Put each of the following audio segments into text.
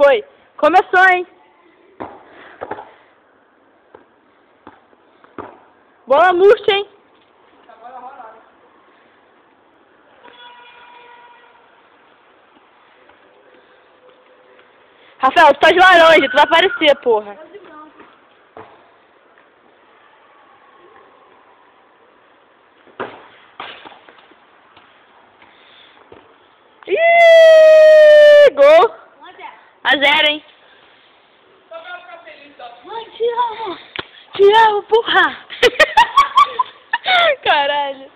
Foi. Começou, hein? Bola murcha, hein? Rafael, tu tá de laranja, tu vai aparecer, porra. Ih, gol. 1-0, hein? Mãe, te amo! Te amo, porra! Caralho.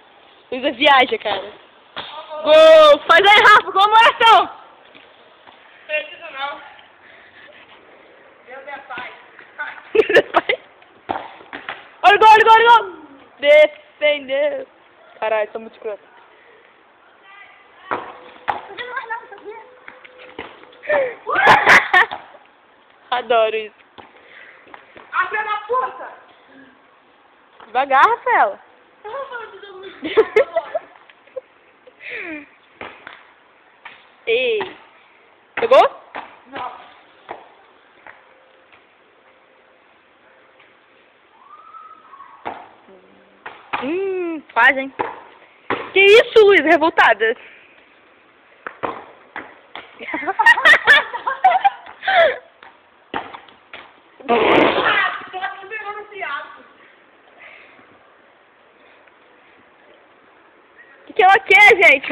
Luísa viaja, cara. Gol! Faz aí, Rafa, comemoração! Precisa não. Deus é pai. Olha o gol, olha o gol, olha o gol! Defendeu. Caralho, tô muito escroto. Adoro isso. Ah, filha da puta! Devagar, Rafaela. Eu vou falar de jogo muito agora. Ei. Pegou? Não. Quase, hein? Que isso, Luísa? Revoltada. Ah, tô aqui pegando esse ato. O que ela quer, gente?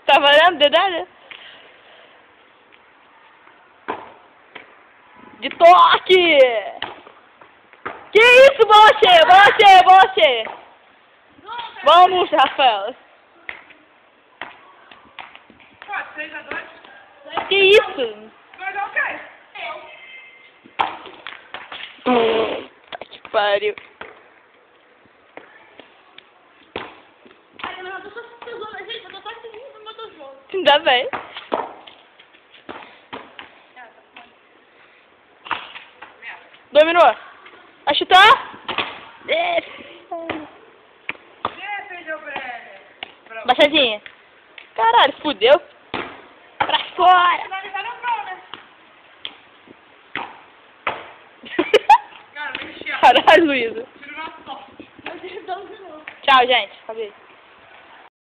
Tá valendo, dedada? De toque! Que isso, bola cheia, bola cheia, bola cheia! Vamos, Rafael! 3-2. Que isso? 2 ok. Tá que pariu. Ai, eu tô só tesoura, gente, eu tô só seguindo o meu jogo. Ainda bem. Dominou. Vai chutar? Defendeu o Brenner. Baixadinha. Caralho, fudeu. Pra fora. Finalizar não gol, né? Cara, me encheu. Caralho, Luísa. Tiro na sorte. Eu tenho 12 minutos. Tchau, gente. Acabei.